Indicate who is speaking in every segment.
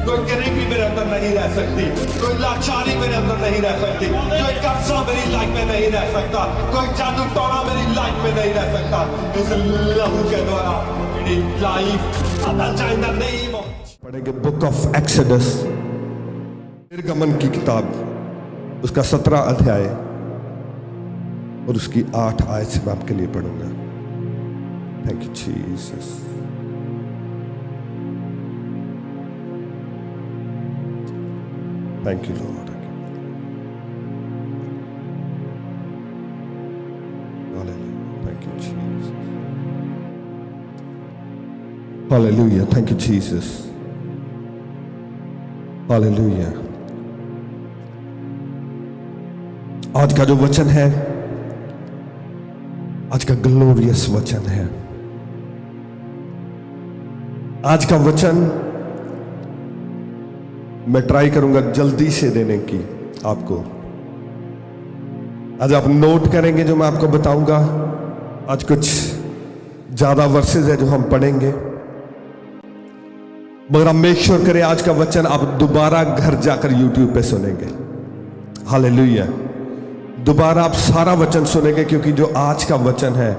Speaker 1: कोई गरीबी मेरे अंदर नहीं रह सकती, कोई लाचारी मेरे अंदर नहीं रह सकती, कोई कर्जा मेरी लाइफ में नहीं रह सकता, कोई जादू टोना मेरी लाइफ में नहीं रह सकता। इस लहू के द्वारा मेरी लाइफ बदल जाए इन द नेम ऑफ।
Speaker 2: पढ़ेंगे बुक ऑफ एक्सोडस, निर्गमन की किताब, उसका 17 अध्याय और उसकी 8 आयत से मैं आपके लिए पढ़ूंगा। Thank you Jesus. Thank you Lord. Thank you Jesus. Hallelujah. Thank you Jesus. Hallelujah. आज का जो वचन है, आज का ग्लोरियस वचन है। आज का वचन मैं ट्राई करूंगा जल्दी से देने की आपको। आज आप नोट करेंगे जो मैं आपको बताऊंगा। आज कुछ ज्यादा वर्सेस है जो हम पढ़ेंगे, मगर आप मेक श्योर करें आज का वचन आप दोबारा घर जाकर YouTube पे सुनेंगे। हालेलुया। दोबारा आप सारा वचन सुनेंगे, क्योंकि जो आज का वचन है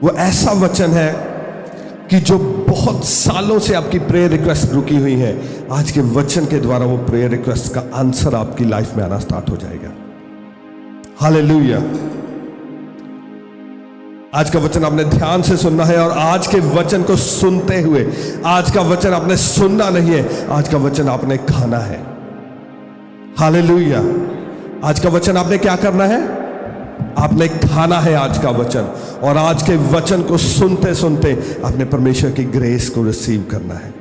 Speaker 2: वो ऐसा वचन है कि जो बहुत सालों से आपकी प्रेयर रिक्वेस्ट रुकी हुई है, आज के वचन के द्वारा वो प्रेयर रिक्वेस्ट का आंसर आपकी लाइफ में आना स्टार्ट हो जाएगा। हालेलुया। आज का वचन आपने ध्यान से सुनना है, और आज के वचन को सुनते हुए, आज का वचन आपने सुनना नहीं है, आज का वचन आपने खाना है। हालेलुया। आज का वचन आपने क्या करना है? आपने खाना है आज का वचन, और आज के वचन को सुनते सुनते आपने परमेश्वर की ग्रेस को रिसीव करना है।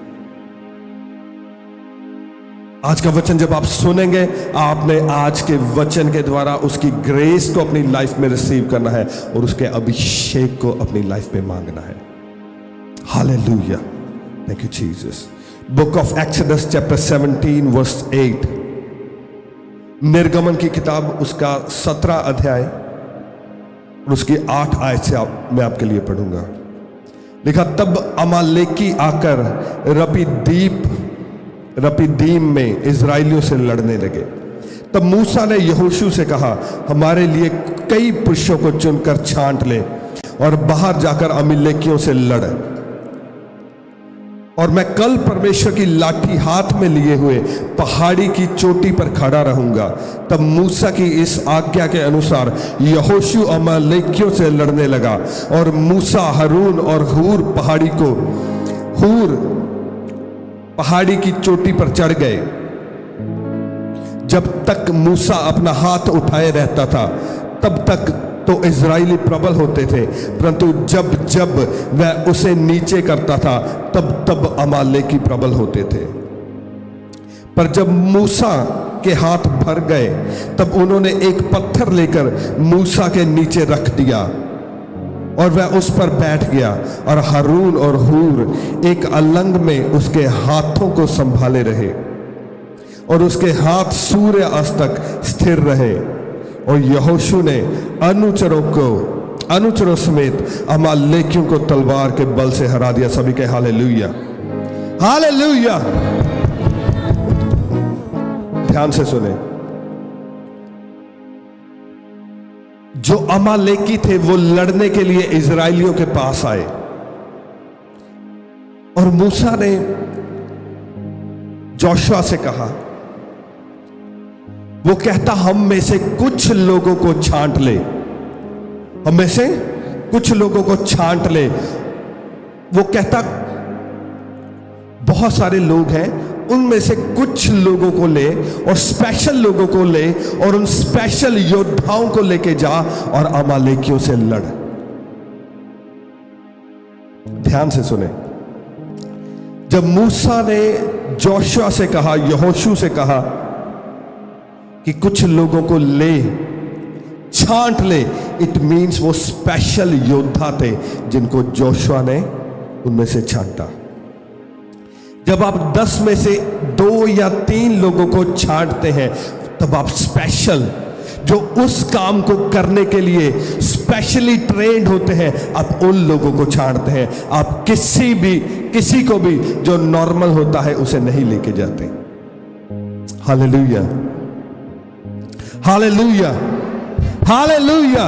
Speaker 2: आज का वचन जब आप सुनेंगे, आपने आज के वचन के द्वारा उसकी ग्रेस को अपनी लाइफ में रिसीव करना है और उसके अभिषेक को अपनी लाइफ में मांगना है। Hallelujah. Thank you Jesus. Book of Exodus chapter 17 verse 8, निर्गमन की किताब, उसका 17 अध्याय और उसकी 8 आयत से मैं आपके लिए पढ़ूंगा। लिखा, तब अमालेकी आकर रपीदीम में इजराइलियों से लड़ने लगे। तब मूसा ने यहोशू से कहा, हमारे लिए कई पुरुषों को चुनकर छांट ले और बाहर जाकर अमालेकियों से लड़, और मैं कल परमेश्वर की लाठी हाथ में लिए हुए पहाड़ी की चोटी पर खड़ा रहूंगा। तब मूसा की इस आज्ञा के अनुसार यहोशू अमालेकियों से लड़ने लगा, और मूसा, हारून और हूर पहाड़ी की चोटी पर चढ़ गए। जब तक मूसा अपना हाथ उठाए रहता था, तब तक तो इजराइली प्रबल होते थे, परंतु जब जब वह उसे नीचे करता था, तब तब अमालेकी प्रबल होते थे। पर जब मूसा के हाथ भर गए, तब उन्होंने एक पत्थर लेकर मूसा के नीचे रख दिया, और वह उस पर बैठ गया, और हारून और हूर एक अलंग में उसके हाथों को संभाले रहे, और उसके हाथ सूर्य अस्त तक स्थिर रहे। और यहोशू ने अनुचरों समेत अमालेकियों को तलवार के बल से हरा दिया। सभी के हालेलुया। हालेलुया। ध्यान से सुने। जो अमालेकी थे वो लड़ने के लिए इजराइलियों के पास आए, और मूसा ने जोशुआ से कहा, वो कहता, हम में से कुछ लोगों को छांट ले, हम में से कुछ लोगों को छांट ले। वो कहता, बहुत सारे लोग हैं, उनमें से कुछ लोगों को ले, और स्पेशल लोगों को ले, और उन स्पेशल योद्धाओं को लेके जा और अमालेकियों से लड़। ध्यान से सुने। जब मूसा ने जोशुआ से कहा, यहोशू से कहा कि कुछ लोगों को ले, छांट ले, इट मीन्स वो स्पेशल योद्धा थे जिनको जोशुआ ने उनमें से छांटा। जब आप 10 में से 2 या 3 लोगों को छांटते हैं, तब आप स्पेशल जो उस काम को करने के लिए स्पेशली ट्रेंड होते हैं, आप उन लोगों को छांटते हैं। आप किसी को भी जो नॉर्मल होता है उसे नहीं लेके जाते। Hallelujah, hallelujah, hallelujah.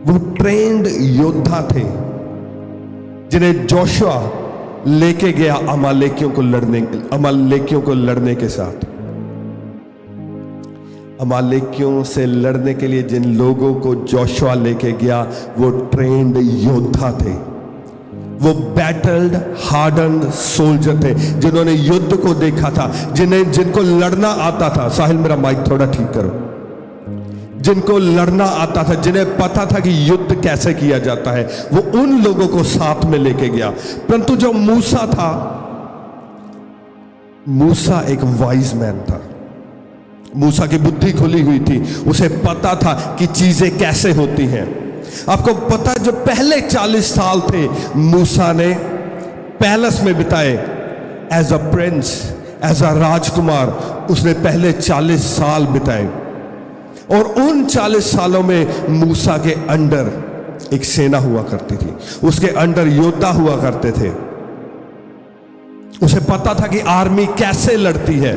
Speaker 2: वो ट्रेंड योद्धा थे जिन्हें जोशुआ लेके गया अमालेकियों को लड़ने के साथ। अमालेकियों से लड़ने के लिए जिन लोगों को जोशुआ लेके गया वो ट्रेंड योद्धा थे, वो बैटल्ड हार्डन्ड सोल्जर थे, जिन्होंने युद्ध को देखा था, जिनको लड़ना आता था। साहिल मेरा माइक थोड़ा ठीक करो। जिनको लड़ना आता था, जिन्हें पता था कि युद्ध कैसे किया जाता है, वो उन लोगों को साथ में लेके गया। परंतु जो मूसा था, मूसा एक वाइज मैन था। मूसा की बुद्धि खुली हुई थी, उसे पता था कि चीजें कैसे होती हैं। आपको पता है, जो पहले 40 साल थे मूसा ने पैलेस में बिताए as a prince, as a राजकुमार, उसने पहले 40 साल बिताए। और उन 40 सालों में मूसा के अंडर एक सेना हुआ करती थी, उसके अंडर योद्धा हुआ करते थे। उसे पता था कि आर्मी कैसे लड़ती है,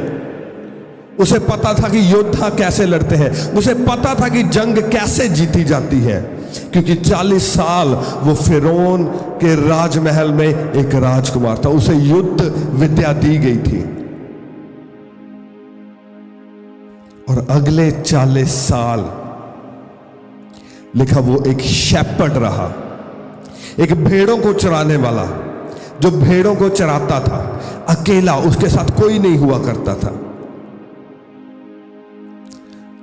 Speaker 2: उसे पता था कि योद्धा कैसे लड़ते हैं, उसे पता था कि जंग कैसे जीती जाती है, क्योंकि 40 साल वो फिरौन के राजमहल में एक राजकुमार था। उसे युद्ध विद्या दी गई थी। और अगले 40 साल लिखा वो एक शेपर्ड रहा, एक भेड़ों को चराने वाला, जो भेड़ों को चराता था अकेला, उसके साथ कोई नहीं हुआ करता था।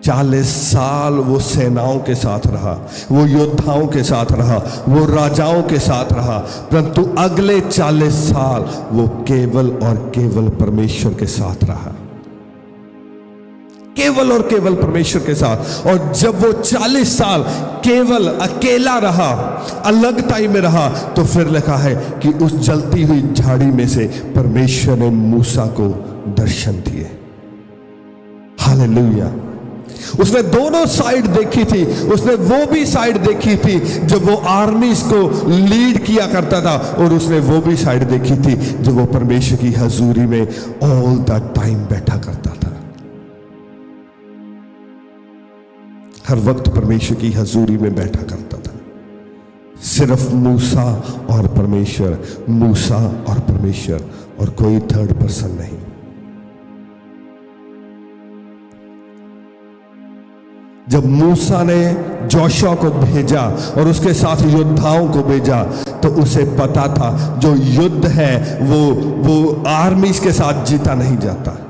Speaker 2: 40 साल वो सेनाओं के साथ रहा, वो योद्धाओं के साथ रहा, वो राजाओं के साथ रहा, परंतु अगले 40 साल वो केवल और केवल परमेश्वर के साथ रहा, केवल और केवल परमेश्वर के साथ। और जब वो 40 साल केवल अकेला रहा, अलगताई में रहा, तो फिर लिखा है कि उस जलती हुई झाड़ी में से परमेश्वर ने मूसा को दर्शन दिए। हालेलुया। उसने दोनों साइड देखी थी, उसने वो भी साइड देखी थी जब वो आर्मीज को लीड किया करता था, और उसने वो भी साइड देखी थी जब वो परमेश्वर की हजूरी में ऑल द टाइम बैठा करता था। हर वक्त परमेश्वर की हजूरी में बैठा करता था। सिर्फ मूसा और परमेश्वर, मूसा और परमेश्वर, और कोई थर्ड पर्सन नहीं। जब मूसा ने जोशुआ को भेजा और उसके साथ योद्धाओं को भेजा, तो उसे पता था जो युद्ध है वो आर्मीज के साथ जीता नहीं जाता,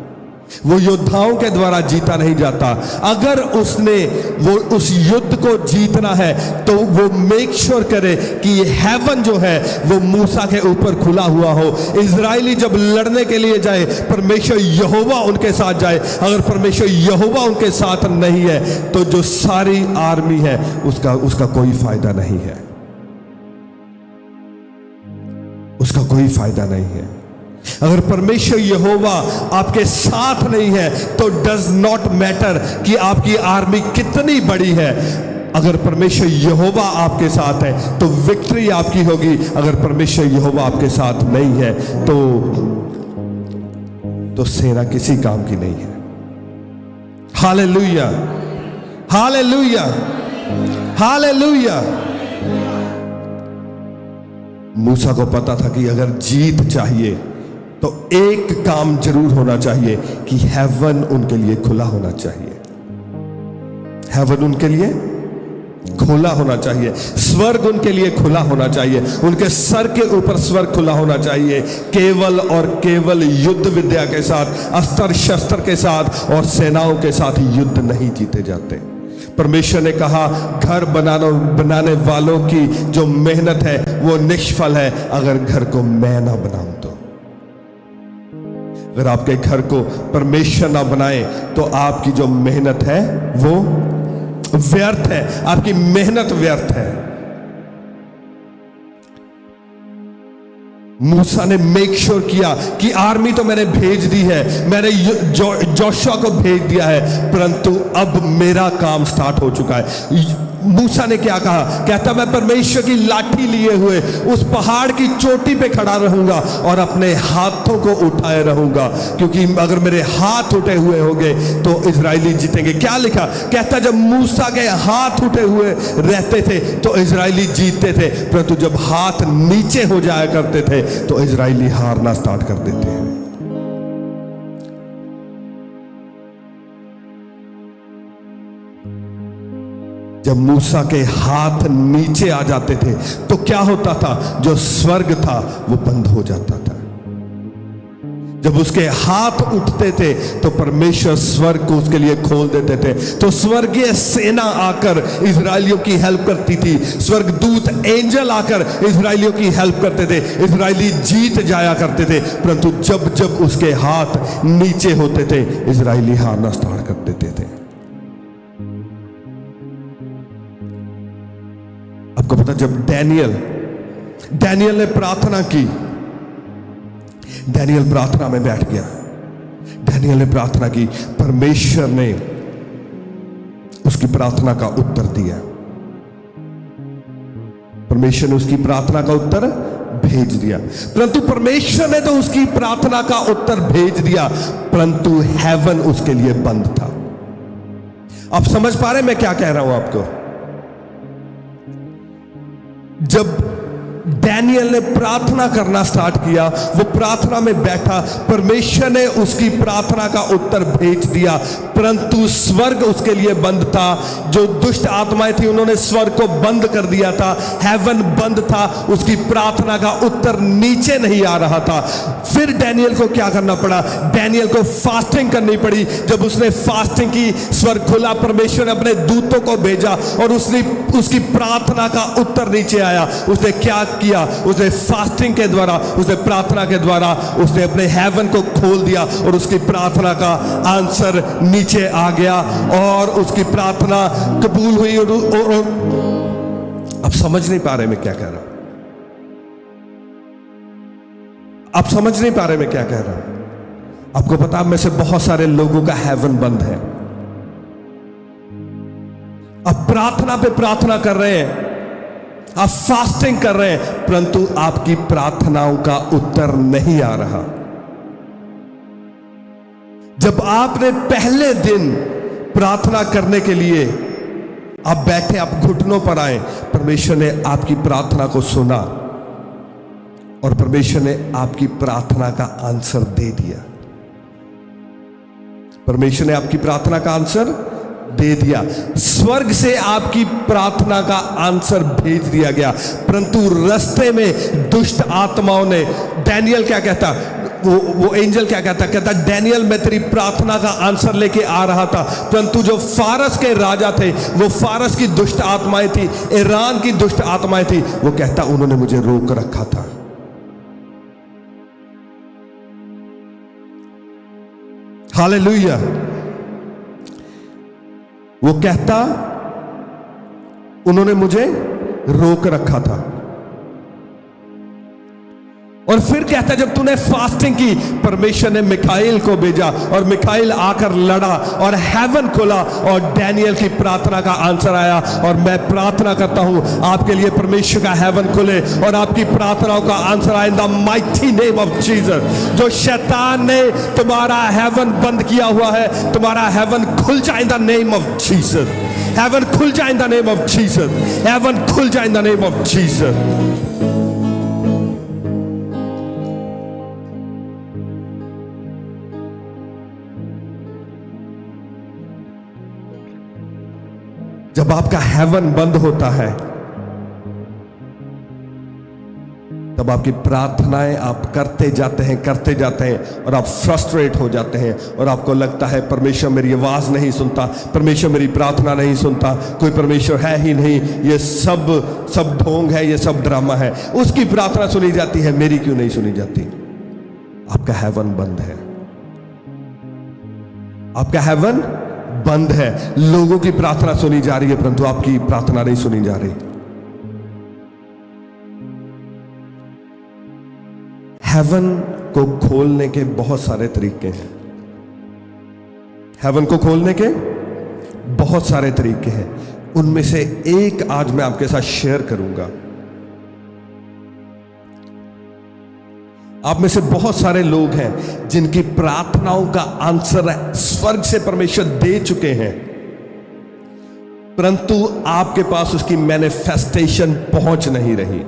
Speaker 2: वो योद्धाओं के द्वारा जीता नहीं जाता। अगर उसने वो उस युद्ध को जीतना है तो वो मेक श्योर करे कि हेवन जो है वो मूसा के ऊपर खुला हुआ हो। इजरायली जब लड़ने के लिए जाए, परमेश्वर यहोवा उनके साथ जाए। अगर परमेश्वर यहोवा उनके साथ नहीं है तो जो सारी आर्मी है उसका कोई फायदा नहीं है, उसका कोई फायदा नहीं है। अगर परमेश्वर यहोवा आपके साथ नहीं है तो डज नॉट मैटर कि आपकी आर्मी कितनी बड़ी है। अगर परमेश्वर यहोवा आपके साथ है तो विक्ट्री आपकी होगी। अगर परमेश्वर यहोवा आपके साथ नहीं है तो सेना किसी काम की नहीं है। Hallelujah, hallelujah, hallelujah. मूसा को पता था कि अगर जीत चाहिए तो एक काम जरूर होना चाहिए कि हेवन उनके लिए खुला होना चाहिए। हेवन उनके लिए खुला होना चाहिए, स्वर्ग उनके लिए खुला होना चाहिए, उनके सर के ऊपर स्वर्ग खुला होना चाहिए। केवल और केवल युद्ध विद्या के साथ, अस्त्र शस्त्र के साथ और सेनाओं के साथ युद्ध नहीं जीते जाते। परमेश्वर ने कहा घर बनाने वालों की जो मेहनत है वो निष्फल है अगर घर को मैं ना बनाऊं तो। अगर आपके घर को परमेश्वर ना बनाए तो आपकी जो मेहनत है वो व्यर्थ है, आपकी मेहनत व्यर्थ है। मूसा ने मेक श्योर किया कि आर्मी तो मैंने भेज दी है, मैंने जोशुआ को भेज दिया है, परंतु अब मेरा काम स्टार्ट हो चुका है। मूसा ने क्या कहा? कहता मैं परमेश्वर की लाठी लिए हुए उस पहाड़ की चोटी पे खड़ा रहूंगा और अपने हाथों को उठाए रहूंगा, क्योंकि अगर मेरे हाथ उठे हुए होंगे तो इजरायली जीतेंगे। क्या लिखा? कहता जब मूसा के हाथ उठे हुए रहते थे तो इजरायली जीतते थे, परंतु जब हाथ नीचे हो जाया करते थे तो इजरायली हारना स्टार्ट कर देते हैं। जब मूसा के हाथ नीचे आ जाते थे तो क्या होता था? जो स्वर्ग था वो बंद हो जाता था। जब उसके हाथ उठते थे तो परमेश्वर स्वर्ग को उसके लिए खोल देते थे, तो स्वर्गीय सेना आकर इजरायलियों की हेल्प करती थी, स्वर्गदूत एंजल आकर इजरायलियों की हेल्प करते थे, इजरायली जीत जाया करते थे। परंतु जब जब उसके हाथ नीचे होते थे इजरायली हारना स्टार्ट कर देते थे। आपको पता, जब डैनियल ने प्रार्थना की, डैनियल प्रार्थना में बैठ गया, डैनियल ने प्रार्थना की, परमेश्वर ने उसकी प्रार्थना का उत्तर दिया, परमेश्वर ने उसकी प्रार्थना का उत्तर भेज दिया। परंतु परमेश्वर ने तो उसकी प्रार्थना का उत्तर भेज दिया, परंतु हेवन उसके लिए बंद था। आप समझ पा रहे मैं क्या कह रहा हूं आपको? जब डैनियल ने प्रार्थना करना स्टार्ट किया, वो प्रार्थना में बैठा, परमेश्वर ने उसकी प्रार्थना का उत्तर भेज दिया, परंतु स्वर्ग उसके लिए बंद था। जो दुष्ट आत्माएं थी उन्होंने स्वर्ग को बंद कर दिया था, हेवन बंद था, उसकी प्रार्थना का उत्तर नीचे नहीं आ रहा था। फिर डैनियल को क्या करना पड़ा? डैनियल को फास्टिंग करनी पड़ी। जब उसने फास्टिंग की, स्वर्ग खुला, परमेश्वर ने अपने दूतों को भेजा और उसकी प्रार्थना का उत्तर नीचे आया। उसने क्या किया? उसने फास्टिंग के द्वारा, उसने प्रार्थना के द्वारा उसने अपने हेवन को खोल दिया और उसकी प्रार्थना का आंसर नीचे आ गया और उसकी प्रार्थना कबूल हुई। और अब समझ नहीं पा रहे मैं क्या कह रहा हूं? आप समझ नहीं पा रहे मैं क्या कह रहा हूं? आपको पता, में से बहुत सारे लोगों का हेवन बंद है। अब प्रार्थना पे प्रार्थना कर रहे हैं, आप फास्टिंग कर रहे हैं, परंतु आपकी प्रार्थनाओं का उत्तर नहीं आ रहा। जब आपने पहले दिन प्रार्थना करने के लिए आप बैठे, आप घुटनों पर आए, परमेश्वर ने आपकी प्रार्थना को सुना और परमेश्वर ने आपकी प्रार्थना का आंसर दे दिया। परमेश्वर ने आपकी प्रार्थना का आंसर दे दिया, स्वर्ग से आपकी प्रार्थना का आंसर भेज दिया गया। परंतु रास्ते में दुष्ट आत्माओं ने, डैनियल क्या कहता, वो एंजल क्या कहता, डैनियल मैं तेरी प्रार्थना का आंसर लेके आ रहा था, परंतु जो फारस के राजा थे, वो फारस की दुष्ट आत्माएं थी, ईरान की दुष्ट आत्माएं थी, वो कहता उन्होंने मुझे रोक रखा था। हालेलुया। वो कहता उन्होंने मुझे रोक रखा था। और फिर कहता जब तूने फास्टिंग की, परमेश्वर ने मिखाइल को भेजा और मिखाइल आकर लड़ा और हेवन खोला और डैनियल की प्रार्थना का आंसर आया। और मैं प्रार्थना करता हूं आपके लिए परमेश्वर का हेवन खुले और आपकी प्रार्थनाओं का आंसर आए इन the mighty name of Jesus. जो शैतान ने तुम्हारा हेवन बंद किया हुआ है, तुम्हारा हेवन खुल जाए in the name of Jesus. Heaven खुल जाए in the name of Jesus. Heaven खुल जाए in the name of Jesus. जब आपका हेवन बंद होता है, तब आपकी प्रार्थनाएं आप करते जाते हैं और आप फ्रस्ट्रेट हो जाते हैं और आपको लगता है परमेश्वर मेरी आवाज नहीं सुनता, परमेश्वर मेरी प्रार्थना नहीं सुनता, कोई परमेश्वर है ही नहीं, ये सब ढोंग है, ये सब ड्रामा है। उसकी प्रार्थना सुनी जाती है, मेरी क्यों नहीं सुनी जाती? आपका हेवन बंद है, आपका हेवन बंद है। लोगों की प्रार्थना सुनी जा रही है, परंतु आपकी प्रार्थना नहीं सुनी जा रही। हेवन को खोलने के बहुत सारे तरीके हैं। हेवन को खोलने के बहुत सारे तरीके हैं, उनमें से एक आज मैं आपके साथ शेयर करूंगा। आप में से बहुत सारे लोग हैं जिनकी प्रार्थनाओं का आंसर स्वर्ग से परमेश्वर दे चुके हैं, परंतु आपके पास उसकी मैनिफेस्टेशन पहुंच नहीं रही।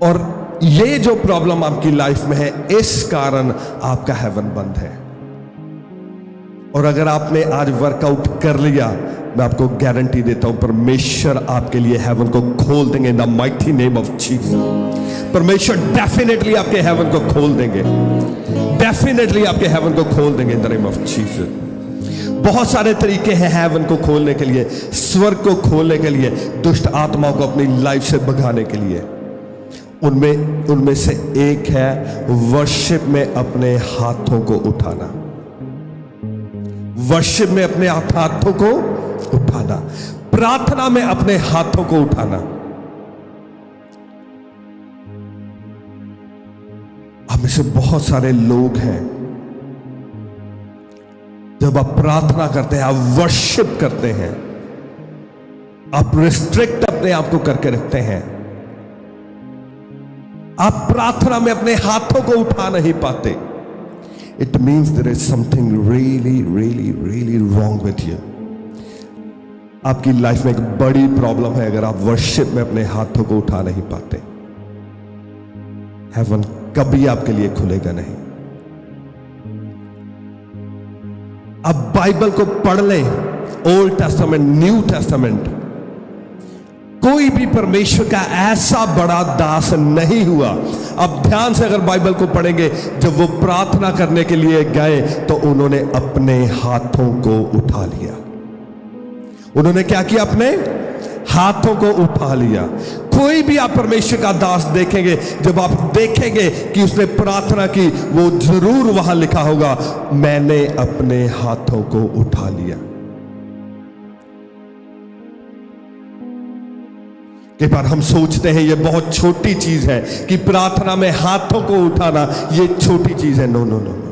Speaker 2: और ये जो प्रॉब्लम आपकी लाइफ में है, इस कारण आपका हेवन बंद है। और अगर आपने आज वर्कआउट कर लिया, मैं आपको गारंटी देता हूं परमेश्वर आपके लिए हेवन को खोल देंगे इन the mighty name of Jesus. परमेश्वर डेफिनेटली आपके हेवन को खोल देंगे, डेफिनेटली आपके हेवन को खोल देंगे इन द नेम ऑफ जीसस। बहुत सारे तरीके हैं हेवन को खोलने के लिए, स्वर्ग को खोलने के लिए, दुष्ट आत्माओं को अपनी लाइफ से भगाने के लिए। उनमें से एक है वर्शिप में अपने हाथों को उठाना। वर्शिप में अपने हाथों को उठाना, प्रार्थना में अपने हाथों को उठाना। हम में से बहुत सारे लोग हैं, जब आप प्रार्थना करते हैं, आप वर्शिप करते हैं, आप रिस्ट्रिक्ट अपने आप को करके रखते हैं, आप प्रार्थना में अपने हाथों को उठा नहीं पाते। It means there is something really, really, really wrong with you. आपकी लाइफ में एक बड़ी प्रॉब्लम है अगर आप वर्शिप में अपने हाथों को उठा नहीं पाते। हेवन कभी आपके लिए खुलेगा नहीं। अब बाइबल को पढ़ लें, ओल्ड टेस्टामेंट, न्यू टेस्टामेंट, कोई भी परमेश्वर का ऐसा बड़ा दास नहीं हुआ। अब ध्यान से अगर बाइबल को पढ़ेंगे, जब वो प्रार्थना करने के लिए गए तो उन्होंने अपने हाथों को उठा लिया। उन्होंने क्या किया? अपने हाथों को उठा लिया। कोई भी आप परमेश्वर का दास देखेंगे, जब आप देखेंगे कि उसने प्रार्थना की, वो जरूर वहां लिखा होगा, मैंने अपने हाथों को उठा लिया। कई बार हम सोचते हैं ये बहुत छोटी चीज है कि प्रार्थना में हाथों को उठाना ये छोटी चीज है। नो नो नो नो,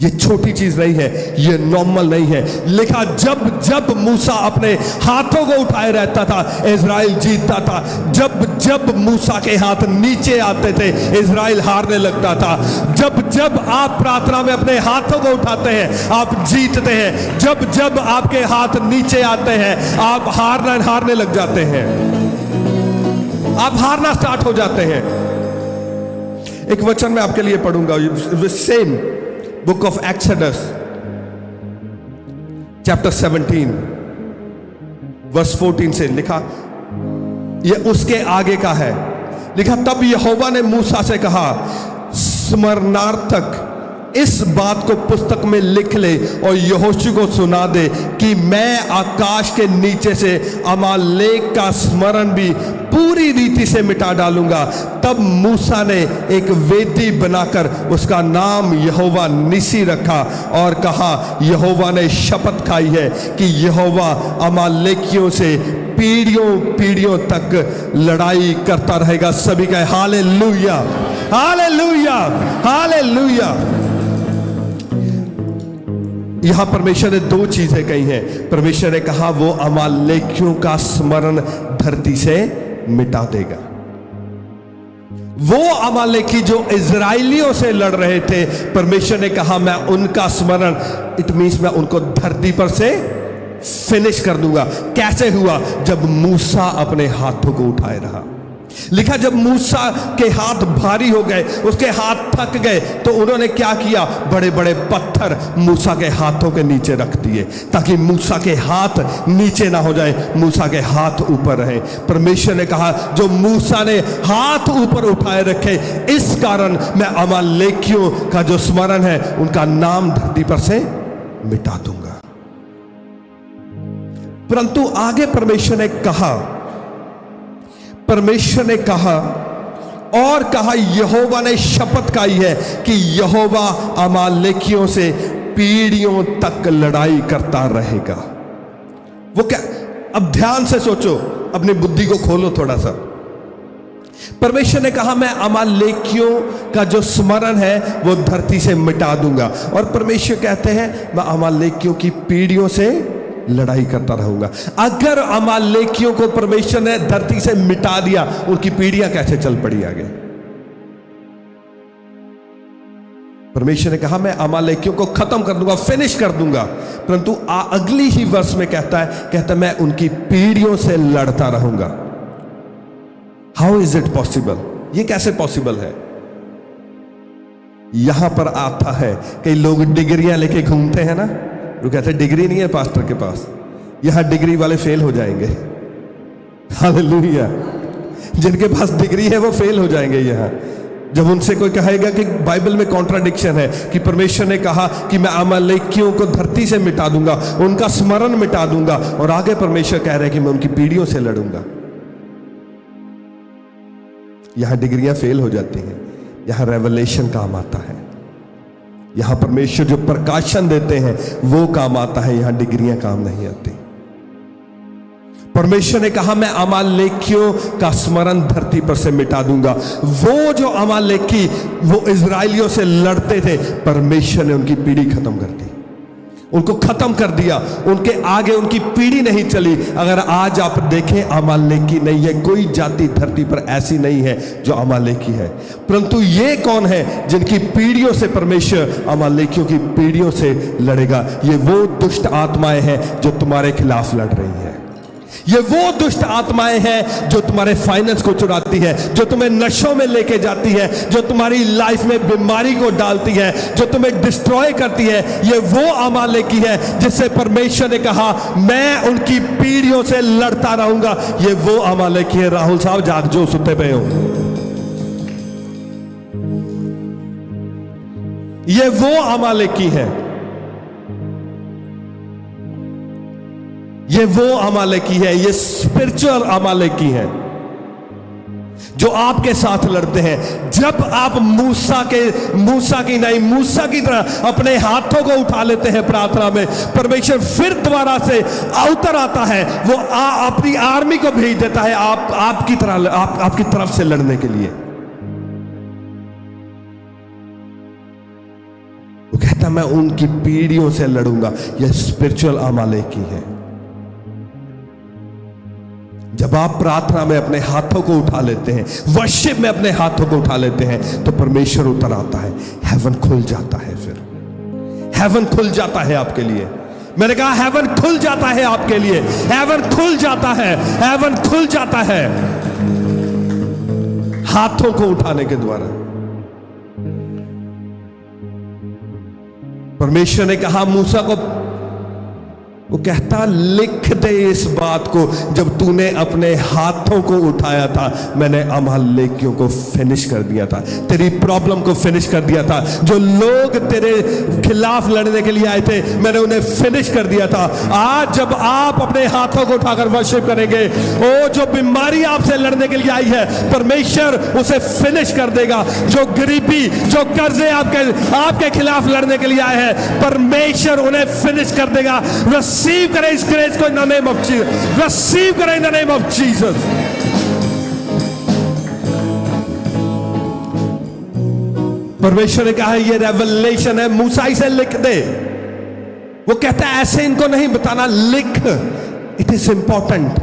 Speaker 2: ये छोटी चीज नहीं है, ये नॉर्मल नहीं है। लिखा जब जब मूसा अपने हाथों को उठाए रहता था, इजराइल जीतता था। जब जब मूसा के हाथ नीचे आते थे, इजराइल हारने लगता था। जब जब आप प्रार्थना में अपने हाथों को उठाते हैं, आप जीतते हैं। जब जब आपके हाथ नीचे आते हैं, आप हारने लग जाते हैं, आप हारना स्टार्ट हो जाते हैं। एक वचन मैं आपके लिए पढ़ूंगा, same book of Exodus chapter 17 verse 14 से लिखा, यह उसके आगे का है। लिखा, तब यहोवा ने मूसा से कहा, स्मरणार्थक इस बात को पुस्तक में लिख ले और यहोशू को सुना दे कि मैं आकाश के नीचे से अमालेक का स्मरण भी पूरी रीति से मिटा डालूंगा। तब मूसा ने एक वेदी बनाकर उसका नाम यहोवा निसी रखा और कहा, यहोवा ने शपथ खाई है कि यहोवा अमालेकियों से पीढ़ियों पीढ़ियों तक लड़ाई करता रहेगा। सभी कहे हालेलुया, हालेलुया, हालेलुया। यहां परमेश्वर ने दो चीजें कही हैं। परमेश्वर ने कहा वो अमालेकियों का स्मरण धरती से मिटा देगा। वो अमालेकी जो इजराइलियों से लड़ रहे थे, परमेश्वर ने कहा मैं उनका स्मरण, इट मींस मैं उनको धरती पर से फिनिश कर दूंगा। कैसे हुआ? जब मूसा अपने हाथों को उठाए रहा। लिखा जब मूसा के हाथ भारी हो गए, उसके हाथ थक गए, तो उन्होंने क्या किया? बड़े बड़े पत्थर मूसा के हाथों के नीचे रख दिए ताकि मूसा के हाथ नीचे ना हो जाए, मूसा के हाथ ऊपर रहे। परमेश्वर ने कहा जो मूसा ने हाथ ऊपर उठाए रखे, इस कारण मैं अमालेकियों का जो स्मरण है उनका नाम धरती पर से मिटा दूंगा। परंतु आगे परमेश्वर ने कहा और कहा यहोवा ने शपथ खाई है कि यहोवा अमालेकियों से पीढ़ियों तक लड़ाई करता रहेगा। वो क्या? अब ध्यान से सोचो, अपनी बुद्धि को खोलो थोड़ा सा। परमेश्वर ने कहा मैं अमालेकियों का जो स्मरण है वो धरती से मिटा दूंगा। और परमेश्वर कहते हैं मैं अमालेकियों की पीढ़ियों से लड़ाई करता रहूंगा। अगर अमालेकियों को परमेश्वर ने धरती से मिटा दिया, उनकी पीढ़ियां कैसे चल पड़ी आगे? परमेश्वर ने कहा मैं अमालेकियों को खत्म कर दूंगा, फिनिश कर दूंगा, परंतु अगली ही वर्ष में कहता है मैं उनकी पीढ़ियों से लड़ता रहूंगा। How is it possible? ये कैसे पॉसिबल है? यहां पर आता है कई लोग डिग्रियां लेके घूमते हैं ना, वो कहते हैं डिग्री नहीं है पास्टर के पास, यहां डिग्री वाले फेल हो जाएंगे। हालेलुया। जिनके पास डिग्री है वो फेल हो जाएंगे। यहां जब उनसे कोई कहेगा कि बाइबल में कॉन्ट्राडिक्शन है कि परमेश्वर ने कहा कि मैं अमालेकियों को धरती से मिटा दूंगा, उनका स्मरण मिटा दूंगा, और आगे परमेश्वर कह रहे हैं कि मैं उनकी पीढ़ियों से लड़ूंगा, यहां डिग्रियां फेल हो जाती हैं। यहां रेवलेशन काम आता है, यहां परमेश्वर जो प्रकाशन देते हैं वो काम आता है, यहां डिग्रियां काम नहीं आती। परमेश्वर ने कहा मैं अमालेकियों का स्मरण धरती पर से मिटा दूंगा। वो जो अमालेकी वो इजराइलियों से लड़ते थे, परमेश्वर ने उनकी पीढ़ी खत्म कर दी, उनको खत्म कर दिया, उनके आगे उनकी पीढ़ी नहीं चली। अगर आज आप देखें अमालेकी नहीं है, कोई जाति धरती पर ऐसी नहीं है जो अमालेकी है, परंतु ये कौन है जिनकी पीढ़ियों से परमेश्वर अमालेकियों की पीढ़ियों से लड़ेगा? ये वो दुष्ट आत्माएं हैं जो तुम्हारे खिलाफ लड़ रही हैं। ये वो दुष्ट आत्माएं हैं जो तुम्हारे फाइनेंस को चुराती है, जो तुम्हें नशों में लेके जाती है, जो तुम्हारी लाइफ में बीमारी को डालती है, जो तुम्हें डिस्ट्रॉय करती है। ये वो अमालेकी है जिससे परमेश्वर ने कहा मैं उनकी पीढ़ियों से लड़ता रहूंगा। ये वो अमालेकी है। राहुल साहब जाग जो सुते पे हो, ये वो अमालेकी है, ये वो अमालेकी है, ये स्पिरिचुअल अमालेकी है जो आपके साथ लड़ते हैं। जब आप मूसा की तरह अपने हाथों को उठा लेते हैं प्रार्थना में, परमेश्वर फिर दोबारा से उतर आता है, वो अपनी आर्मी को भेज देता है आपकी तरफ से लड़ने के लिए। वो कहता मैं उनकी पीढ़ियों से लड़ूंगा। यह स्पिरिचुअल अमालेकी है। जब आप प्रार्थना में अपने हाथों को उठा लेते हैं, वर्शिप में अपने हाथों को उठा लेते हैं, तो परमेश्वर उतर आता है, हेवन खुल जाता है। फिर हेवन खुल जाता है आपके लिए। मैंने कहा हेवन खुल जाता है आपके लिए, हेवन खुल जाता है, हेवन खुल जाता है हाथों को उठाने के द्वारा। परमेश्वर ने कहा मूसा को, वो कहता लिख दे इस बात को, जब तूने अपने हाथों को उठाया था मैंने अमालेकियों को फिनिश कर दिया था, तेरी प्रॉब्लम को फिनिश कर दिया था। जो लोग तेरे खिलाफ लड़ने के लिए आए थे मैंने उन्हें फिनिश कर दिया था। आज जब आप अपने हाथों को उठाकर वर्शिप करेंगे, वो जो बीमारी आपसे लड़ने के लिए आई है परमेश्वर उसे फिनिश कर देगा। जो गरीबी, जो कर्जे आपके खिलाफ लड़ने के लिए आए हैं परमेश्वर उन्हें फिनिश कर देगा। रिसीव करें इस ग्रेस को in the name of Jesus, receive करें in the name of Jesus. परमेश्वर ने कहा ये रेवलेशन है, मूसा इसे लिख दे। वो कहता है ऐसे इनको नहीं बताना, लिख, इट इज इंपॉर्टेंट।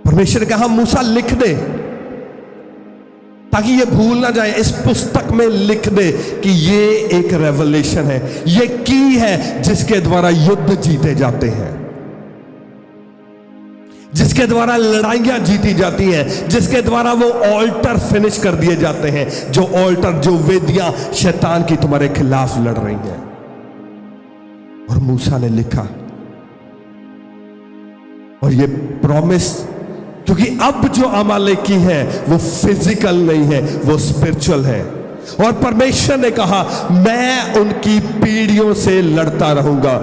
Speaker 2: परमेश्वर ने कहा मूसा लिख दे ताकि ये भूल ना जाए। इस पुस्तक में लिख दे कि ये एक रेवलेशन है, ये की है जिसके द्वारा युद्ध जीते जाते हैं, जिसके द्वारा लड़ाइयां जीती जाती हैं, जिसके द्वारा वो ऑल्टर फिनिश कर दिए जाते हैं। जो ऑल्टर, जो वेदियां शैतान की तुम्हारे खिलाफ लड़ रही हैं। और मूसा ने लिखा, और ये प्रॉमिस, क्योंकि अब जो अमालेकी है वो फिजिकल नहीं है, वो स्पिरिचुअल है। और परमेश्वर ने कहा मैं उनकी पीढ़ियों से लड़ता रहूंगा।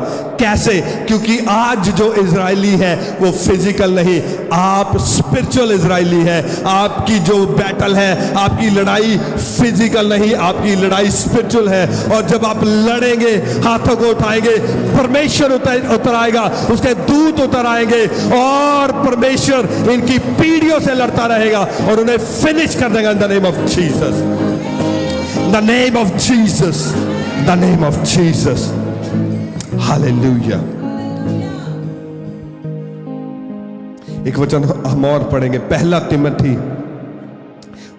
Speaker 2: कैसे? क्योंकि आज जो इजरायली है वो फिजिकल नहीं, आप स्पिरिचुअल इजरायली है। आपकी जो बैटल है, आपकी लड़ाई फिजिकल नहीं, आपकी लड़ाई स्पिरिचुअल है। और जब आप लड़ेंगे, हाथों को उठाएंगे, परमेश्वर उतर आएगा, उसके दूत उतर आएंगे और परमेश्वर इनकी पीढ़ियों से लड़ता रहेगा और उन्हें फिनिश कर देगा। इन the name of Jesus, the name of Jesus, the name of Jesus, hallelujah। एक वचन हम और पढ़ेंगे, पहला तिमोथी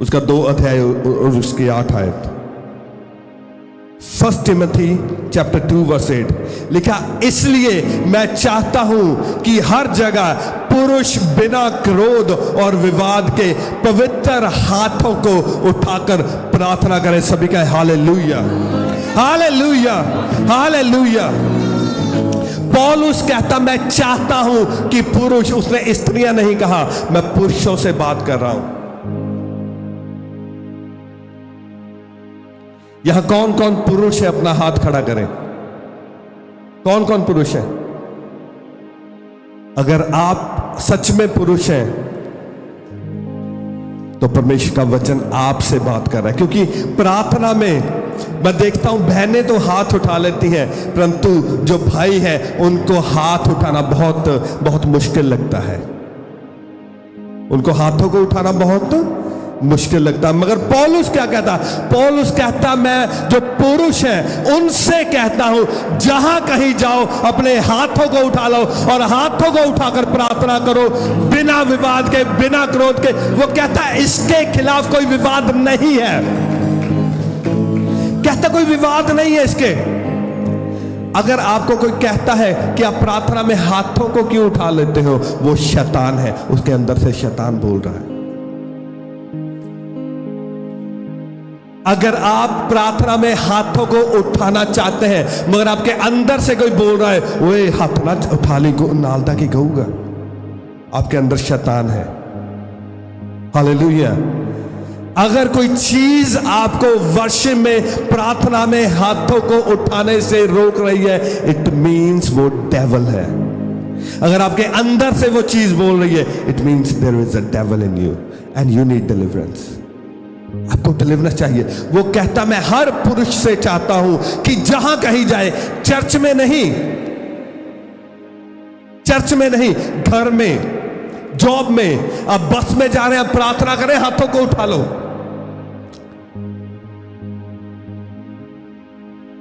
Speaker 2: उसका 2 अध्याय और उसकी 8 आयत। 1 Timothy chapter 2 verse 8 लिखा, इसलिए मैं चाहता हूं कि हर जगह पुरुष बिना क्रोध और विवाद के पवित्र हाथों को उठाकर प्रार्थना करें। सभी का हालेलुया, हालेलुया, हालेलुया। पौलुस कहता मैं चाहता हूं कि पुरुष, उसने स्त्रियां नहीं कहा, मैं पुरुषों से बात कर रहा हूं। यहां कौन कौन पुरुष है? अपना हाथ खड़ा करें। कौन कौन पुरुष है? अगर आप सच में पुरुष हैं तो परमेश्वर का वचन आपसे बात कर रहा है। क्योंकि प्रार्थना में मैं देखता हूं बहनें तो हाथ उठा लेती हैं, परंतु जो भाई हैं उनको हाथ उठाना बहुत बहुत मुश्किल लगता है। उनको हाथों को उठाना बहुत मुश्किल लगता है। मगर पौलुस क्या कहता? पौलुस कहता मैं जो पुरुष हैं उनसे कहता हूं, जहां कहीं जाओ अपने हाथों को उठा लो और हाथों को उठाकर प्रार्थना करो, बिना विवाद के, बिना क्रोध के। वो कहता है इसके खिलाफ कोई विवाद नहीं है, कहता कोई विवाद नहीं है इसके। अगर आपको कोई कहता है कि आप प्रार्थना में हाथों को क्यों उठा लेते हो, वो शैतान है, उसके अंदर से शैतान बोल रहा है। अगर आप प्रार्थना में हाथों को उठाना चाहते हैं मगर आपके अंदर से कोई बोल रहा है ओए हाथ ना उठा ली नालदा की कहूंगा, आपके अंदर शैतान है। हालेलुया। अगर कोई चीज आपको वर्शिप में, प्रार्थना में हाथों को उठाने से रोक रही है, इट मीन्स वो डेविल है। अगर आपके अंदर से वो चीज बोल रही है, it means there is a devil in you and you need deliverance. आपको डिलीवरेंस चाहिए। वो कहता मैं हर पुरुष से चाहता हूं कि जहां कहीं जाए, चर्च में नहीं, चर्च में नहीं, घर में, जॉब में, अब बस में जा रहे हैं, प्रार्थना करें, हाथों को उठा लो।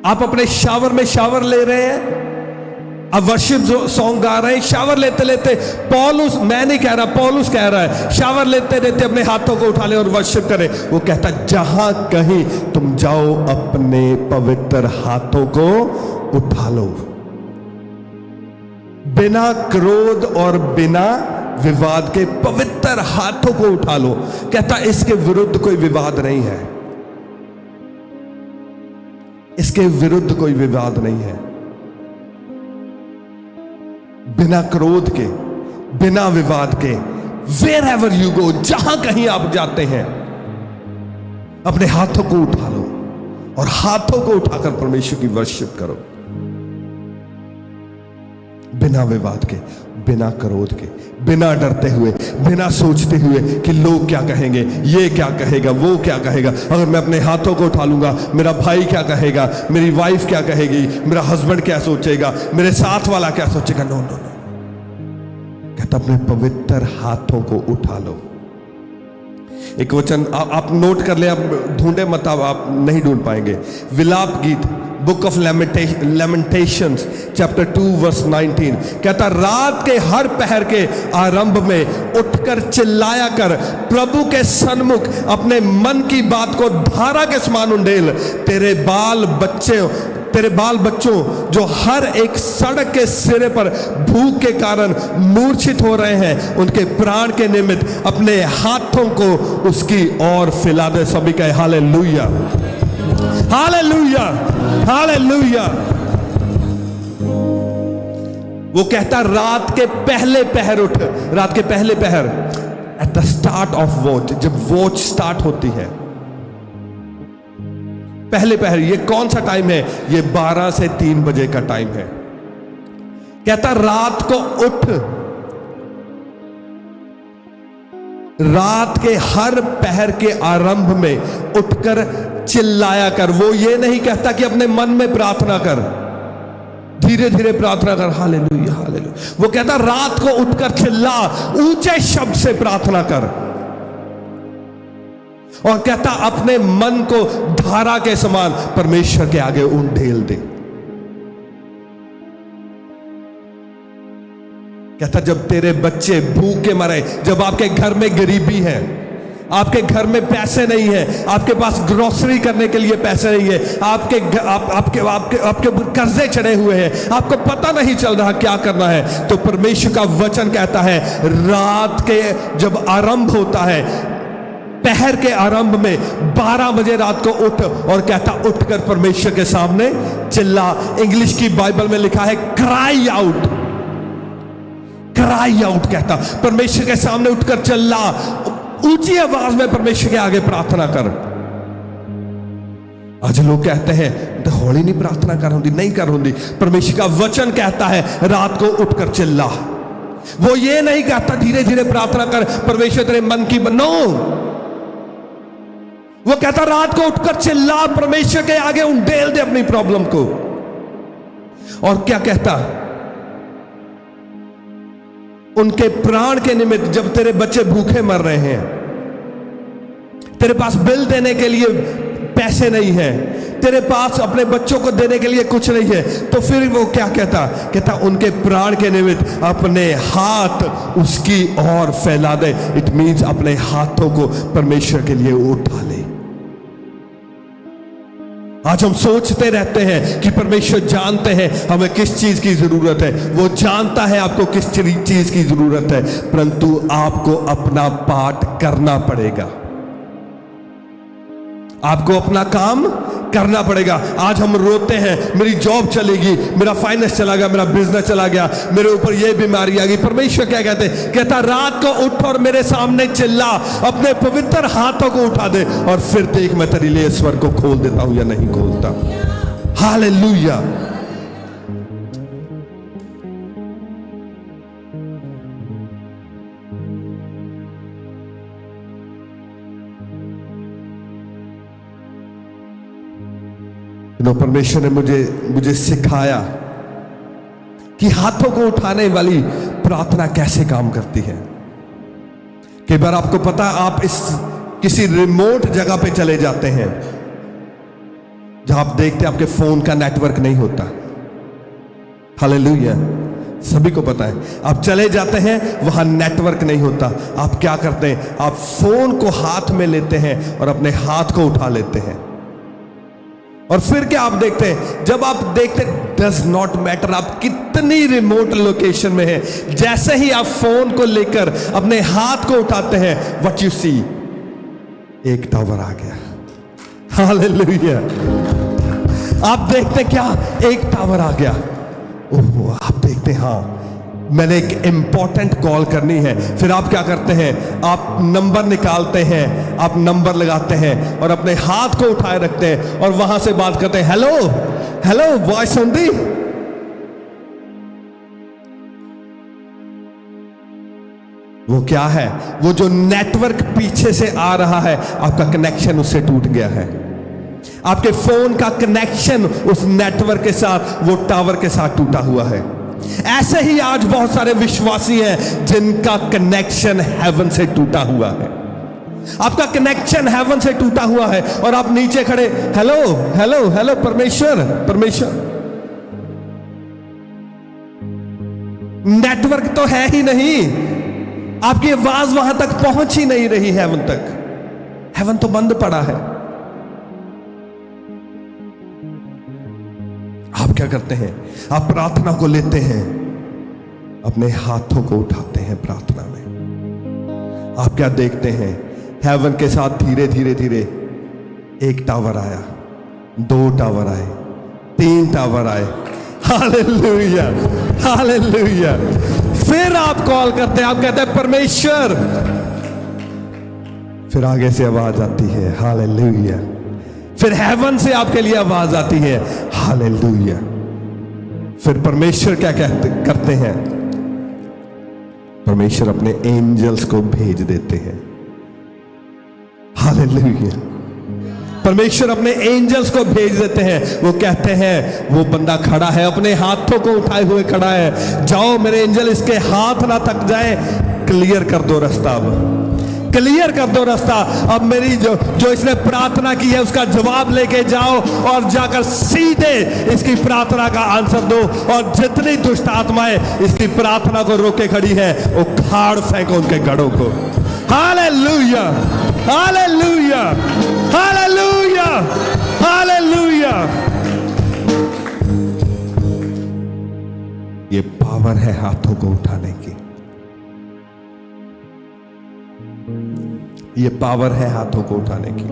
Speaker 2: आप अपने शावर में शावर ले रहे हैं, अब वर्शिप सॉन्ग गा रहे हैं, शावर लेते लेते, पौलुस, मैं नहीं कह रहा, पौलुस कह रहा है, शावर लेते लेते अपने हाथों को उठा ले और वर्शिप करें। वो कहता जहां कहीं तुम जाओ अपने पवित्र हाथों को उठा लो, बिना क्रोध और बिना विवाद के पवित्र हाथों को उठा लो। कहता इसके विरुद्ध कोई विवाद नहीं है, इसके विरुद्ध कोई विवाद नहीं है। बिना क्रोध के, बिना विवाद के, वेयर एवर यू गो, जहां कहीं आप जाते हैं, अपने हाथों को उठा लो और हाथों को उठाकर परमेश्वर की वर्शिप करो, बिना विवाद के, बिना क्रोध के, बिना डरते हुए, बिना सोचते हुए कि लोग क्या कहेंगे, ये क्या कहेगा, वो क्या कहेगा। अगर मैं अपने हाथों को उठा लूंगा, मेरा भाई क्या कहेगा, मेरी वाइफ क्या कहेगी, मेरा हस्बैंड क्या सोचेगा, मेरे साथ वाला क्या सोचेगा। नो नो नो, कहता अपने पवित्र हाथों को उठा लो। एक वचन आप नोट कर ले, आप ढूंढे मत, आप नहीं ढूंढ पाएंगे। विलाप गीत, बुक ऑफ लेमेंटेशंस चैप्टर 2 वर्स 19 कहता रात के हर पहर के आरंभ में उठकर चिल्लाया कर, प्रभु के सन्मुख अपने मन की बात को धारा के समान उंडेल। तेरे बाल बच्चों जो हर एक सड़क के सिरे पर भूख के कारण मूर्छित हो रहे हैं, उनके प्राण के निमित्त अपने हाथों को उसकी ओर फैला दे। सभी कहे हालेलुया, हालेलुया, हालेलुया। वो कहता रात के पहले पहर उठ, रात के पहले पहर, at the start of watch, जब वॉच स्टार्ट होती है, पहले पहर। ये कौन सा टाइम है? ये 12 से 3 बजे का टाइम है। कहता रात को उठ, रात के हर पहर के आरंभ में उठकर चिल्लाया कर। वो ये नहीं कहता कि अपने मन में प्रार्थना कर, धीरे धीरे प्रार्थना कर, हालेलुया हालेलुया। वो कहता रात को उठकर चिल्ला, ऊंचे शब्द से प्रार्थना कर। और कहता अपने मन को धारा के समान परमेश्वर के आगे ढेल दे। कहता जब तेरे बच्चे भूखे मरे, जब आपके घर में गरीबी है, आपके घर में पैसे नहीं है, आपके पास ग्रोसरी करने के लिए पैसे नहीं है, आपके ऊपर कर्जे चढ़े हुए हैं, आपको पता नहीं चल रहा क्या करना है, तो परमेश्वर का वचन कहता है रात के जब आरंभ होता है, पहर के आरंभ में 12 बजे रात को उठ, और कहता उठकर परमेश्वर के सामने चिल्ला। इंग्लिश की बाइबल में लिखा है क्राई आउट, क्राई आउट। कहता परमेश्वर के सामने उठकर चिल्ला, ऊंची आवाज में परमेश्वर के आगे प्रार्थना कर। आज लोग कहते हैं तो हौली नहीं प्रार्थना कर होंगी, नहीं कर होंगी। परमेश्वर का वचन कहता है रात को उठकर चिल्ला। वो ये नहीं कहता धीरे धीरे प्रार्थना कर, परमेश्वर तेरे मन की नो। वो कहता रात को उठकर चिल्ला, परमेश्वर के आगे उंडेल दे अपनी प्रॉब्लम को। और क्या कहता, उनके प्राण के निमित्त, जब तेरे बच्चे भूखे मर रहे हैं, तेरे पास बिल देने के लिए पैसे नहीं है, तेरे पास अपने बच्चों को देने के लिए कुछ नहीं है, तो फिर वो क्या कहता, कहता उनके प्राण के निमित्त अपने हाथ उसकी ओर फैला दे। इट मीन्स अपने हाथों को परमेश्वर के लिए उठा ले। आज हम सोचते रहते हैं कि परमेश्वर जानते हैं हमें किस चीज की जरूरत है, वो जानता है आपको किस चीज की जरूरत है, परंतु आपको अपना पार्ट करना पड़ेगा, आपको अपना काम करना पड़ेगा। आज हम रोते हैं मेरी जॉब चलेगी, मेरा फाइनेंस चला गया, मेरा बिजनेस चला गया, मेरे ऊपर ये बीमारी आ गई। परमेश्वर क्या कहते, कहता रात को उठ और मेरे सामने चिल्ला, अपने पवित्र हाथों को उठा दे, और फिर देख मैं तेरे लिए स्वर को खोल देता हूं या नहीं खोलता। हालेलुया। परमेश्वर ने मुझे सिखाया कि हाथों को उठाने वाली प्रार्थना कैसे काम करती है। कई बार आपको पता, आप किसी रिमोट जगह पे चले जाते हैं जहां आप देखते हैं आपके फोन का नेटवर्क नहीं होता। हालेलुया, सभी को पता है। आप चले जाते हैं, वहां नेटवर्क नहीं होता। आप क्या करते हैं, आप फोन को हाथ में लेते हैं और अपने हाथ को उठा लेते हैं, और फिर क्या आप देखते हैं, जब आप देखते डज नॉट मैटर आप कितनी रिमोट लोकेशन में हैं, जैसे ही आप फोन को लेकर अपने हाथ को उठाते हैं, व्हाट यू सी, एक टावर आ गया। हालेलुया। आप देखते क्या, एक टावर आ गया। ओह, आप देखते हाँ मैंने एक इंपॉर्टेंट कॉल करनी है। फिर आप क्या करते हैं, आप नंबर निकालते हैं, आप नंबर लगाते हैं और अपने हाथ को उठाए रखते हैं और वहां से बात करते हैं, hello hello, voice on the. वो क्या है, वो जो नेटवर्क पीछे से आ रहा है, आपका कनेक्शन उससे टूट गया है। आपके फोन का कनेक्शन उस नेटवर्क के साथ, वो टावर के साथ टूटा हुआ है। ऐसे ही आज बहुत सारे विश्वासी हैं जिनका कनेक्शन हेवन से टूटा हुआ है। आपका कनेक्शन हेवन से टूटा हुआ है और आप नीचे खड़े, हेलो हेलो हेलो, परमेश्वर परमेश्वर, नेटवर्क तो है ही नहीं, आपकी आवाज वहां तक पहुंच ही नहीं रही हेवन तक, हेवन तो बंद पड़ा है। आप क्या करते हैं, आप प्रार्थना को लेते हैं, अपने हाथों को उठाते हैं प्रार्थना में। आप क्या देखते हैं, हेवन के साथ धीरे धीरे धीरे एक टावर आया, 2 टावर आए, 3 टावर आए। Hallelujah hallelujah. फिर आप कॉल करते हैं, आप कहते हैं परमेश्वर, फिर आगे से आवाज आती है हालेलुया। फिर हेवन से आपके लिए आवाज आती है, हालेलुया। फिर परमेश्वर क्या करते हैं? परमेश्वर अपने एंजल्स को भेज देते हैं। हालेलुया। परमेश्वर अपने एंजल्स को भेज देते हैं। वो कहते हैं, वो बंदा खड़ा है, अपने हाथों को उठाए हुए खड़ा है, जाओ मेरे एंजल इसके हाथ ना थक जाए, क्लियर कर दो रास्ता, अब क्लियर कर दो रास्ता। अब मेरी जो इसने प्रार्थना की है उसका जवाब लेके जाओ और जाकर सीधे इसकी प्रार्थना का आंसर दो, और जितनी दुष्ट आत्माएं इसकी प्रार्थना को रोके खड़ी है वो खाड़ फेंको उनके गढ़ों को। Hallelujah, hallelujah, hallelujah, hallelujah. ये पावर है हाथों को उठाने की, ये पावर है हाथों को उठाने की।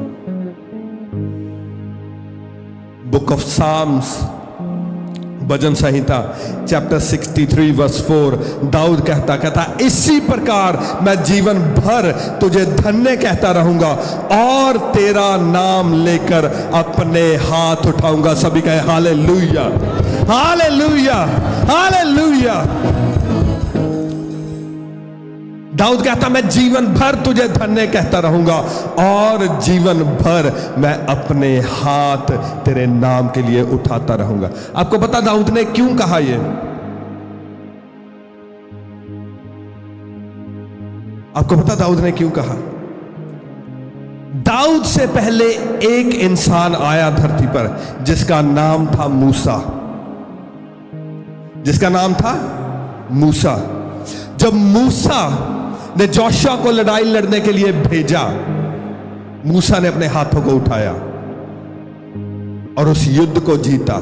Speaker 2: बुक ऑफ साम्स, भजन संहिता चैप्टर 63 वर्स 4, दाऊद कहता इसी प्रकार मैं जीवन भर तुझे धन्य कहता रहूंगा और तेरा नाम लेकर अपने हाथ उठाऊंगा। सभी कहे हालेलुया, हालेलुया, हालेलुया। दाऊद कहता मैं जीवन भर तुझे धन्य कहता रहूंगा और जीवन भर मैं अपने हाथ तेरे नाम के लिए उठाता रहूंगा। आपको पता दाऊद ने क्यों कहा ये? आपको पता दाऊद ने क्यों कहा? दाऊद से पहले एक इंसान आया धरती पर जिसका नाम था मूसा, जिसका नाम था मूसा। जब मूसा ने जोशुआ को लड़ाई लड़ने के लिए भेजा, मूसा ने अपने हाथों को उठाया और उस युद्ध को जीता।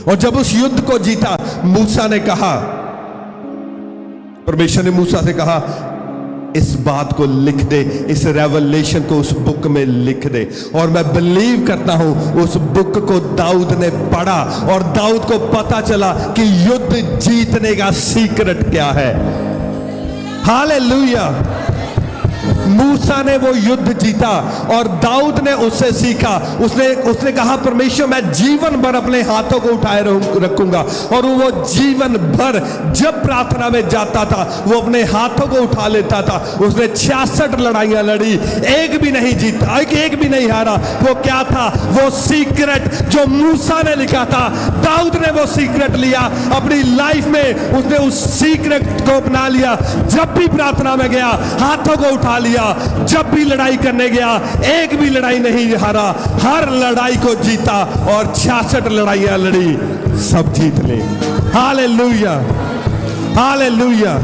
Speaker 2: और जब उस युद्ध को जीता, मूसा ने कहा, परमेश्वर ने मूसा से कहा इस बात को लिख दे, इस रेवलेशन को उस बुक में लिख दे। और मैं बिलीव करता हूं उस बुक को दाऊद ने पढ़ा और दाऊद को पता चला कि युद्ध जीतने का सीक्रेट क्या है। हालेलुया। मूसा ने वो युद्ध जीता और दाऊद ने उससे सीखा। उसने कहा परमेश्वर मैं जीवन भर अपने हाथों को उठाए रखूंगा। और वो जीवन भर जब प्रार्थना में जाता था वो अपने हाथों को उठा लेता था। उसने 66 लड़ाइयां लड़ी, एक भी नहीं जीता, एक भी नहीं हारा। वो क्या था? वो सीक्रेट जो मूसा ने लिखा था, दाऊद ने वो सीक्रेट लिया अपनी लाइफ में। उसने उस सीक्रेट को अपना लिया। जब भी प्रार्थना में गया हाथों को उठा लिया, जब भी लड़ाई करने गया एक भी लड़ाई नहीं हारा, हर लड़ाई को जीता और 66 लड़ाइयां लड़ी, सब जीत ले। Hallelujah, hallelujah.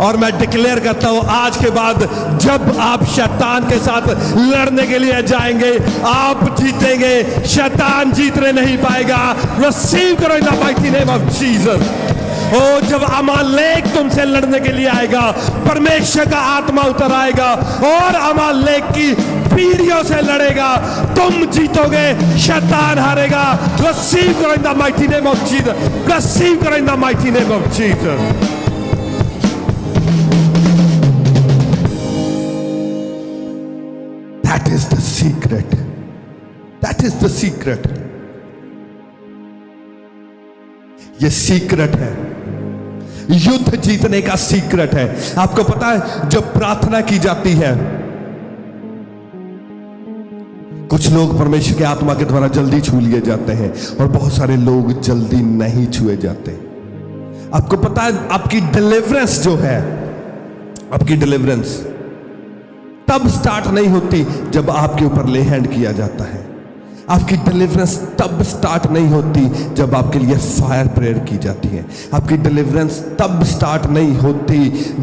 Speaker 2: और मैं डिक्लेयर करता हूं आज के बाद जब आप शैतान के साथ लड़ने के लिए जाएंगे आप जीतेंगे, शैतान जीतने नहीं पाएगा। रिसीव करो in the mighty name of Jesus. ओ जब अमालेक तुमसे लड़ने के लिए आएगा, परमेश्वर का आत्मा उतर आएगा और अमालेक की पीढ़ियों से लड़ेगा, तुम जीतोगे, शैतान हारेगा। रिसीव करो in the mighty name of Jesus. Receive करो in the mighty name of Jesus. That is the secret. That is the secret. ये सीक्रेट है, युद्ध जीतने का सीक्रेट है। आपको पता है जब प्रार्थना की जाती है, कुछ लोग परमेश्वर के आत्मा के द्वारा जल्दी छू लिए जाते हैं और बहुत सारे लोग जल्दी नहीं छुए जाते। आपको पता है आपकी डिलीवरेंस जो है, आपकी डिलीवरेंस तब स्टार्ट नहीं होती जब आपके ऊपर ले हैंड किया जाता है। आपकी डिलीवरेंस तब स्टार्ट नहीं होती जब आपके लिए फायर प्रेयर की जाती है। आपकी डिलीवरेंस तब स्टार्ट नहीं होती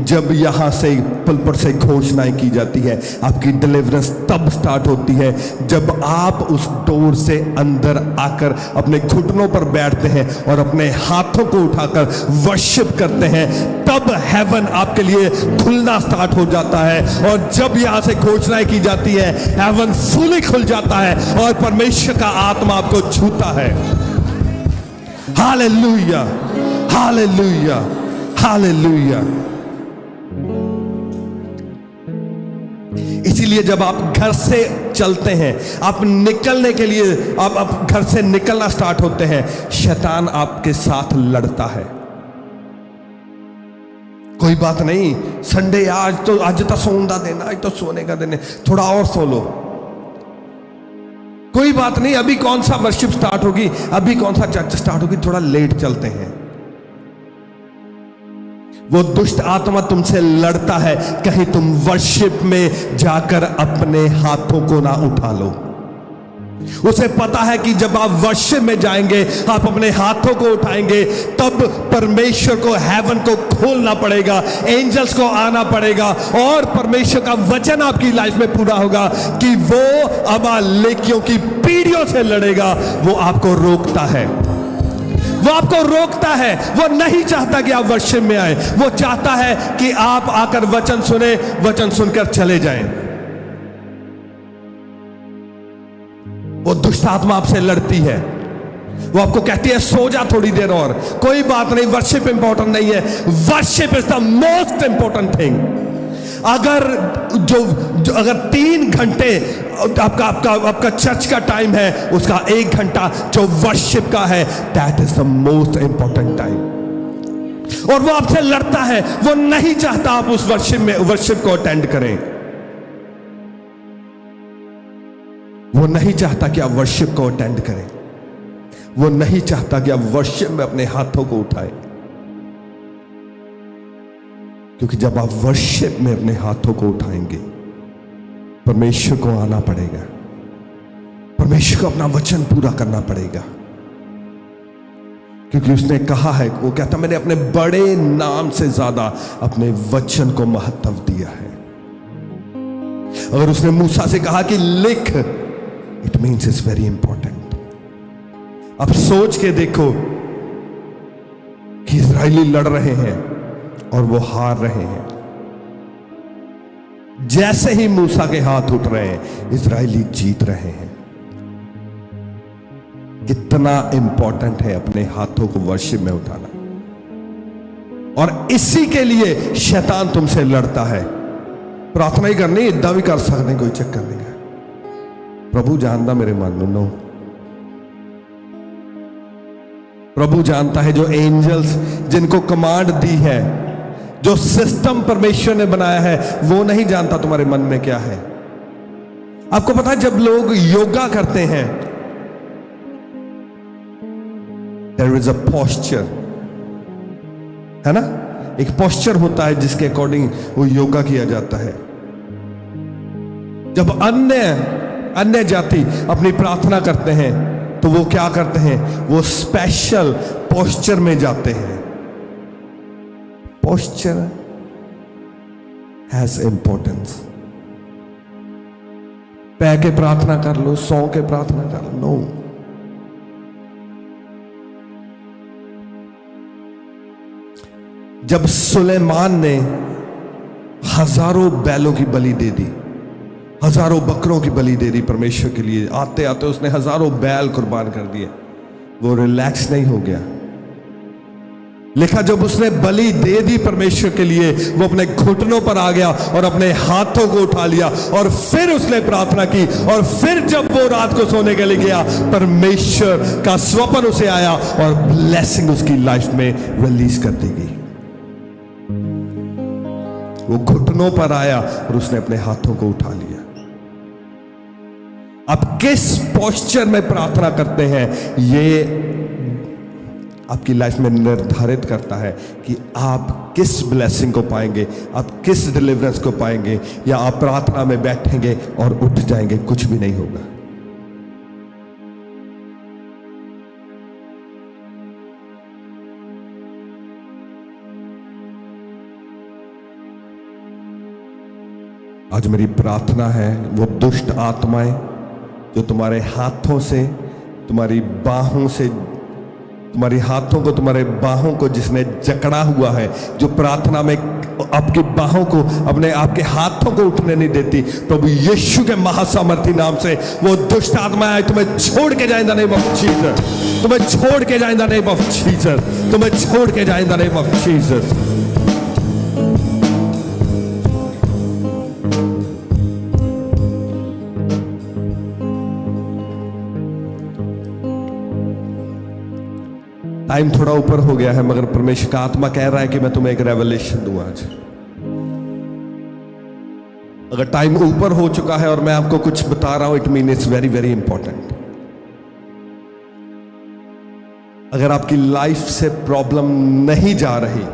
Speaker 2: जब यहाँ से पुलपट से घोषणाएं की जाती है। आपकी डिलीवरेंस तब स्टार्ट होती है जब आप उस डोर से अंदर आकर अपने घुटनों पर बैठते हैं और अपने हाथों को उठाकर वर्शिप करते हैं। तब हेवन आपके लिए खुलना स्टार्ट हो जाता है और जब यहाँ से घोषणाएं की जाती है हेवन फुली खुल जाता है और परमेश्वर का आत्मा आपको छूता है। Hallelujah, hallelujah, hallelujah. इसीलिए जब आप घर से चलते हैं, आप निकलने के लिए आप घर से निकलना स्टार्ट होते हैं, शैतान आपके साथ लड़ता है। कोई बात नहीं, संडे आज तो सोने का दिन, आज तो सोने का दिन है, थोड़ा और सो लो। कोई बात नहीं, अभी कौन सा वर्शिप स्टार्ट होगी, अभी कौन सा चर्च स्टार्ट होगी, थोड़ा लेट चलते हैं। वो दुष्ट आत्मा तुमसे लड़ता है, कहीं तुम वर्शिप में जाकर अपने हाथों को ना उठा लो। उसे पता है कि जब आप वर्शिप में जाएंगे, आप अपने हाथों को उठाएंगे, तब परमेश्वर को, हेवन को खोलना पड़ेगा, एंजल्स को आना पड़ेगा, और परमेश्वर का वचन आपकी लाइफ में पूरा होगा कि वो अमालेकियों की पीढ़ियों से लड़ेगा। वो आपको रोकता है, वो आपको रोकता है। वो नहीं चाहता कि आप वर्शिप में आए, वो चाहता है कि आप आकर वचन सुने, वचन सुनकर चले जाएं। वो दुष्ट आत्मा आपसे लड़ती है, वो आपको कहती है सो जा थोड़ी देर और, कोई बात नहीं, वर्शिप इंपॉर्टेंट नहीं है। Worship is the most important thing. अगर 3 घंटे आपका चर्च का टाइम है, उसका 1 घंटा जो वर्शिप का है, that is the most important time. और वो आपसे लड़ता है, वो नहीं चाहता आप उस वर्शिप को अटेंड करें। वो नहीं चाहता कि आप वर्शिप को अटेंड करें, वो नहीं चाहता कि आप वर्शिप में अपने हाथों को उठाएं, क्योंकि जब आप वर्शिप में अपने हाथों को उठाएंगे, परमेश्वर को आना पड़ेगा, परमेश्वर को अपना वचन पूरा करना पड़ेगा, क्योंकि उसने कहा है, वो कहता मैंने अपने बड़े नाम से ज्यादा अपने वचन को महत्व दिया है। अगर उसने मूसा से कहा कि लिख, it means it's very important. अब सोच के देखो कि इजरायली लड़ रहे हैं और वो हार रहे हैं। जैसे ही मूसा के हाथ उठ रहे हैं, इजरायली जीत रहे हैं। कितना इंपॉर्टेंट है अपने हाथों को वर्शिप में उठाना। और इसी के लिए शैतान तुमसे लड़ता है। प्रार्थना ही करनी, इदा भी कर सकते, कोई चक्कर नहीं है। प्रभु जानता मेरे मन नो, प्रभु जानता है। जो एंजल्स जिनको कमांड दी है, जो सिस्टम परमेश्वर ने बनाया है, वो नहीं जानता तुम्हारे मन में क्या है। आपको पता है, जब लोग योगा करते हैं, देयर इज अ पोस्चर, है ना, एक पोस्चर होता है जिसके अकॉर्डिंग वो योगा किया जाता है। जब अन्य जाति अपनी प्रार्थना करते हैं, तो वो क्या करते हैं, वो स्पेशल पोस्चर में जाते हैं। Posture has importance. पै के प्रार्थना कर लो, सौ के प्रार्थना कर लो, नो। जब सुलेमान ने हजारों बैलों की बलि दे दी, हजारों बकरों की बलि दे दी परमेश्वर के लिए, आते आते उसने हजारों बैल कुर्बान कर दिए, वो रिलैक्स नहीं हो गया। लिखा, जब उसने बलि दे दी परमेश्वर के लिए, वो अपने घुटनों पर आ गया और अपने हाथों को उठा लिया, और फिर उसने प्रार्थना की। और फिर जब वो रात को सोने के लिए गया, परमेश्वर का स्वप्न उसे आया और ब्लेसिंग उसकी लाइफ में रिलीज कर दी गई। वो घुटनों पर आया और उसने अपने हाथों को उठा लिया। आप किस पोस्चर में प्रार्थना करते हैं, ये आपकी लाइफ में निर्धारित करता है कि आप किस ब्लेसिंग को पाएंगे, आप किस डिलीवरेंस को पाएंगे, या आप प्रार्थना में बैठेंगे और उठ जाएंगे, कुछ भी नहीं होगा। आज मेरी प्रार्थना है, वो दुष्ट आत्माएं जो तुम्हारे हाथों से, तुम्हारी बाहों से, तुम्हारी हाथों को, तुम्हारे बाहों को जिसने जकड़ा हुआ है, जो प्रार्थना में आपकी बाहों को, अपने आपके हाथों को उठने नहीं देती, प्रभु यीशु के महासामर्थी नाम से वो दुष्ट आत्माएं तुम्हें छोड़ के जाए in the name of Jesus, तुम्हें छोड़ के जाए in the name of Jesus, तुम्हें छोड़ के जाए in the name of Jesus. Time थोड़ा ऊपर हो गया है, मगर परमेश्वर का आत्मा कह रहा है कि मैं तुम्हें एक रेवलेशन दूं आज। अगर टाइम ऊपर हो चुका है और मैं आपको कुछ बता रहा हूं, it mean it's very very important. अगर आपकी लाइफ से प्रॉब्लम नहीं जा रही,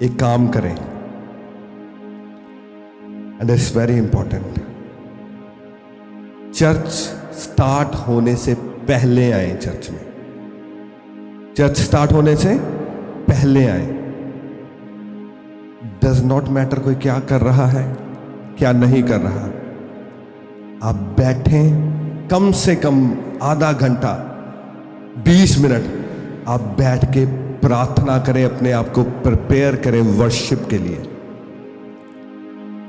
Speaker 2: एक काम करें, and it's very important. Church start होने से पहले आए चर्च में, चर्च स्टार्ट होने से पहले आए। डज नॉट मैटर कोई क्या कर रहा है क्या नहीं कर रहा, आप बैठें, कम से कम आधा घंटा 20 मिनट आप बैठ के प्रार्थना करें, अपने आप को प्रिपेयर करें वर्शिप के लिए।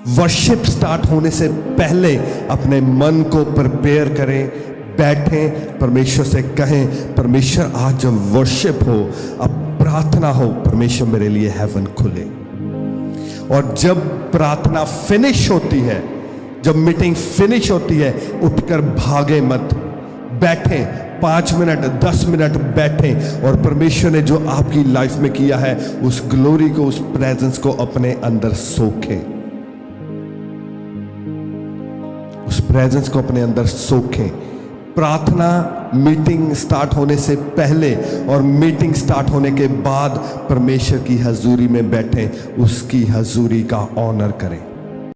Speaker 2: वर्शिप स्टार्ट होने से पहले अपने मन को प्रिपेयर करें, बैठें, परमेश्वर से कहें, परमेश्वर आज जब वर्शिप हो, अब प्रार्थना हो, परमेश्वर मेरे लिए हेवन खुले। और जब प्रार्थना फिनिश होती है, जब मीटिंग फिनिश होती है, उठकर भागे मत, बैठें 5 मिनट 10 मिनट बैठें और परमेश्वर ने जो आपकी लाइफ में किया है उस ग्लोरी को, उस प्रेजेंस को अपने अंदर सोखें, उस प्रेजेंस को अपने अंदर सोखें। प्रार्थना मीटिंग स्टार्ट होने से पहले और मीटिंग स्टार्ट होने के बाद परमेश्वर की हजूरी में बैठें, उसकी हजूरी का ऑनर करें।